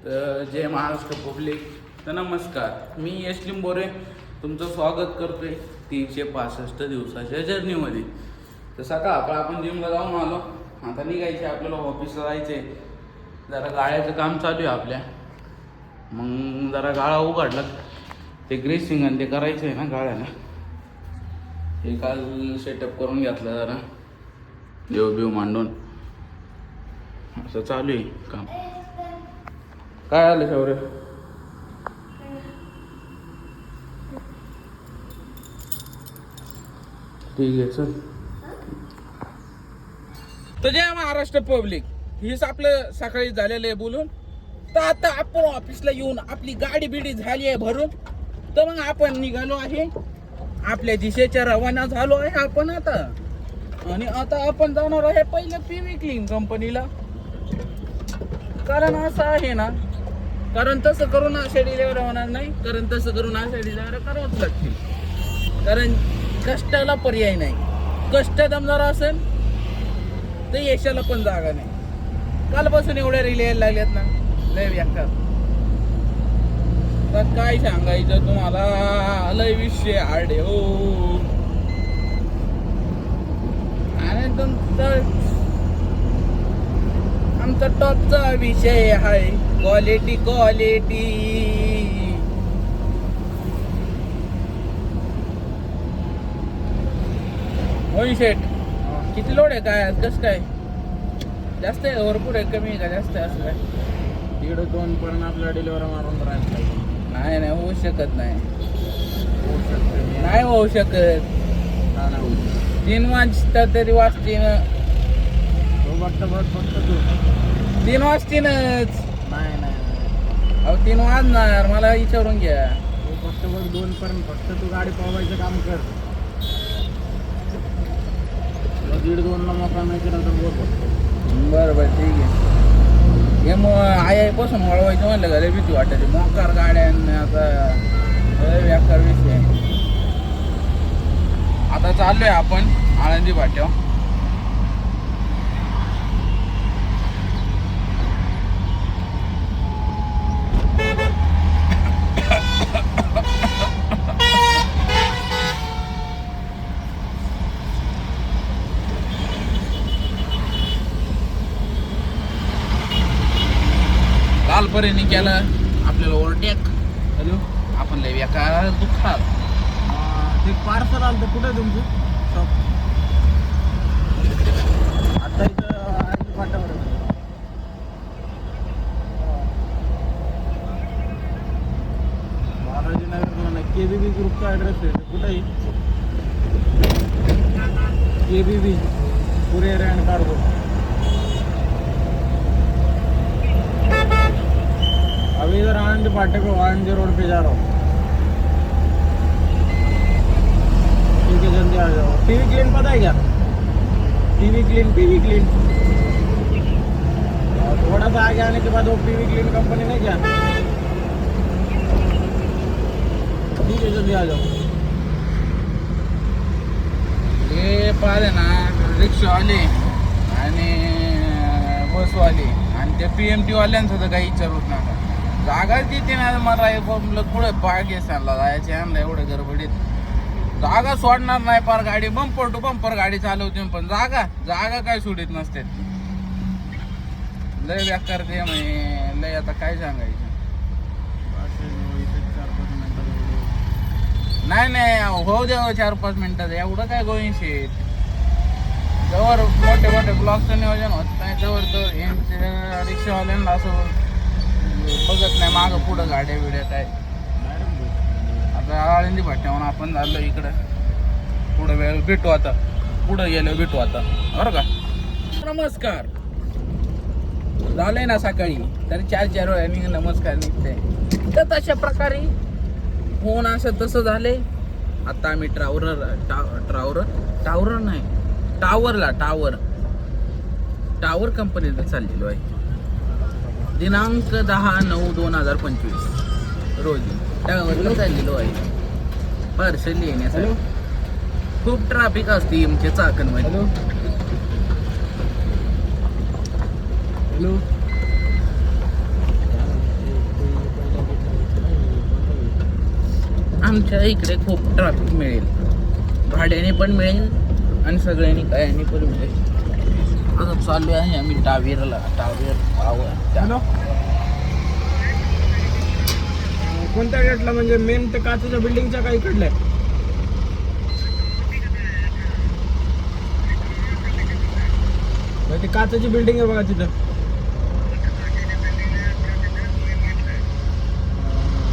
तर जय महाराष्ट्र पब्लिक. तर नमस्कार, मी यश लिंबोरे तुमचं स्वागत करतोय 365 दिवसाच्या जर्नीमध्ये. तर सकाळ आपण जिमला जाऊन आलो, आता निघायचे आपल्याला ऑफिसला जायचे. जरा गाळ्याचं काम चालू आहे आपल्या, मग जरा गाळा उघडला ते ग्रेसिंग आणि ते करायचं आहे ना गाळ्याला. हे काल सेटअप करून घेतलं, जरा देव मांडून असं चालू आहे काम. काय आलं शौर्य? ठीक आहे चल. तर जय महाराष्ट्र पब्लिक, हेच आपलं सकाळी झालेलं आहे बोलून. तर आता आपण ऑफिसला येऊन आपली गाडी बिडी झाली आहे भरून, तर मग आपण निघालो आहे आपल्या दिशेच्या रवाना झालो आहे आपण आता. आणि आता आपण जाणार आहे पहिलं PV क्लीन कंपनीला. कारण असं आहे ना, कारण तसं करून अशा डिलेवर होणार नाही, कारण तसं करून अशा डिलेवर करावंच लागतील. कारण कष्टाला पर्याय नाही. कष्ट दमदार असेल तर यशाला पण जागा नाही. कालपासून एवढ्या रिले यायला लागल्यात ना, लय व्याख्या. तर काय सांगायचं तुम्हाला, लय विषय आडे हो. आणि तुमचं आमचा टॉपचा विषय आहे क्वालिटी. होई शेट, किती लोड आहे काय कसं काय? जास्त आहे भरपूर आहे, कमी आहे का जास्त आहे असं काय? 1.5-2 पर्यंत आपल्या डिलिव्हरी मारून राहायला पाहिजे. नाही होऊ शकत नाही. होऊ शकते नाही होऊ शकत. 3 वाजता तरी वाजतीन. फक्त तू 3 वाजतीनच. नाही अहो 3 वाजणार, मला विचारून घ्या. तू फक्त 2 पर्यंत फक्त तू गाडी पळवायचं काम कर. 1.5-2 ला मोकळा नाही केला तर बोल फक्त. बरं ठीक आहे. हे मग आईपासून वळवायचं म्हणलं का लय भीती वाटायची. मोकार गाड्या आता व्याकार विषय. आता चाललोय आपण आळंदी फाट्यावर. कालपर्यंत केलं आपल्याला ओव्हरटेक. हॅलो, आपण लय बेकार दुखतात. ते पार्सल आलं तर कुठं आहे तुमचं शॉप? आता इथं फाट्यावर बालाजीनगर KBB ग्रुपचा ॲड्रेस आहे. कुठं आहे? KBB courier and cargo. अभी इधर आनंद फाटे को आनंद रोड पे जा रहा हूँ. ठीक है, जल्दी आ जाओ. PV क्लीन पता है क्या? PV क्लीन थोड़ा सा आगे आने के बाद वो PV क्लीन कंपनी नहीं क्या? ठीक है, जल्दी आ जाओ. हे पाहिले ना, रिक्षावाले आणि बसवाले आणि ते PMT वाल्यांचं तर काही विचारूच नका. जागा तिथे ना मला पुढे पाकिस्तानला जायचे आणलं एवढं गडबडीत. जागा सोडणार नाही, पार गाडी बंपर टू बंपर गाडी चालवते, पण जागा काय सोडित नसते. लय बेकार ते म्हणे लय. आता काय सांगायचं. नाही होऊ द्या 4-5 मिनिटात. एवढं काय गोईन शेट. जवळ मोठे ब्लॉकचं नियोजन होत नाही जवळ तर यांच्या रिक्षावाल्यांना असं बघत नाही मागं पुढं गाड्या बिड्या काय. आता आळंदी फाट्यावर आपण झालो इकडं. पुढं वेळ भेटू, आता पुढं गेलो भेटू आता, बरं का? नमस्कार झालंय ना सकाळी, तरी 4 वेळा नमस्कार निघते. तर तशा प्रकारे होऊन असं तसं झालंय. आता आम्ही टावर कंपनीला चाललेलो आहे. दिनांक 10/9/2025 रोजी टावरला चाललेलो आहे पार्सल येण्यासाठी. खूप ट्रॅफिक असते आमच्या चाकणमध्ये. हॅलो आमच्या इकडे खूप ट्रॅफिक मिळेल, भाड्याने पण मिळेल आणि सगळ्यांनी कायाने पण मिळेल. आता चालू आहे आम्ही टावेर हॅलो, कोणत्या गेटला म्हणजे मेन ते काचेच्या बिल्डिंगच्या काही इकडल्या ते काचेची बिल्डिंग आहे बघा तिथं.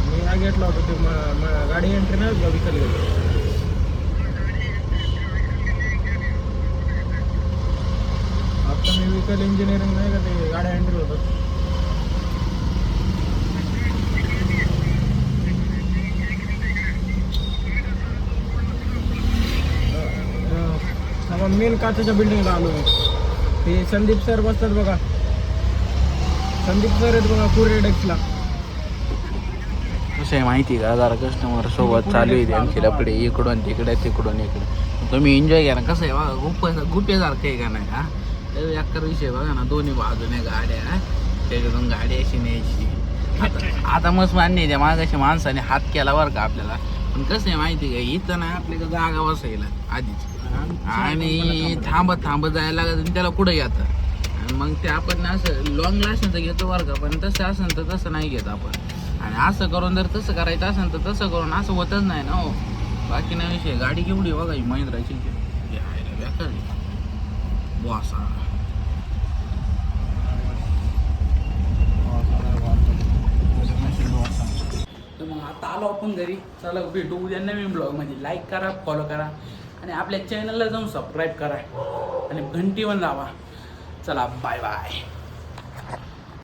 मी या गेटला होतो ते गाडी एंट्री नाही का विकल गेली. आता मी विकल इंजिनिअरिंग नाही का ते गाड्या एंट्री होतात. मेन काचेच्या बिल्डिंगला आलो मी. ते संदीप सर बसतात बघा, संदीप सर आहेत बघा कुरेडेक्सला. कसं आहे माहिती का, जरा कस्टमर सोबत चालू आहे त्यांची लपडे इकडून तिकडे तिकडून इकडे. तुम्ही एन्जॉय करा. कसं आहे बघा, गुप्यासारखं आहे का नाही का. अक्कर विषय बघा ना, दोन्ही बाजूने गाड्या, त्याच्यातून गाडी अशी न्यायची. आता मस्त मान्य आहे त्या मागाशी माणसाने हात केला बरं का आपल्याला. पण कसं आहे माहिती का, इथं नाही आपल्याला जागा बसायला आधीच, आणि थांबत जायला लागत आणि त्याला कुठं येतं. आणि मग ते आपण असं लॉंग लास्टचं घेतो बरं का, पण तसं असेल तर तसं नाही घेत आपण. आणि असं करून जर तसं करायचं असेल तर तसं करून असं होतच नाही ना हो. बाकी नाही विषय. गाडी केवढी बघा ही महिंद्राची, बॉसा. तर मग आता आलो आपण घरी. चला भेटू उद्या नवीन ब्लॉगमध्ये. लाईक करा, फॉलो करा आणि आपल्या चॅनलला जाऊन सबस्क्राईब करा आणि घंटी पण लावा. चला बाय बाय.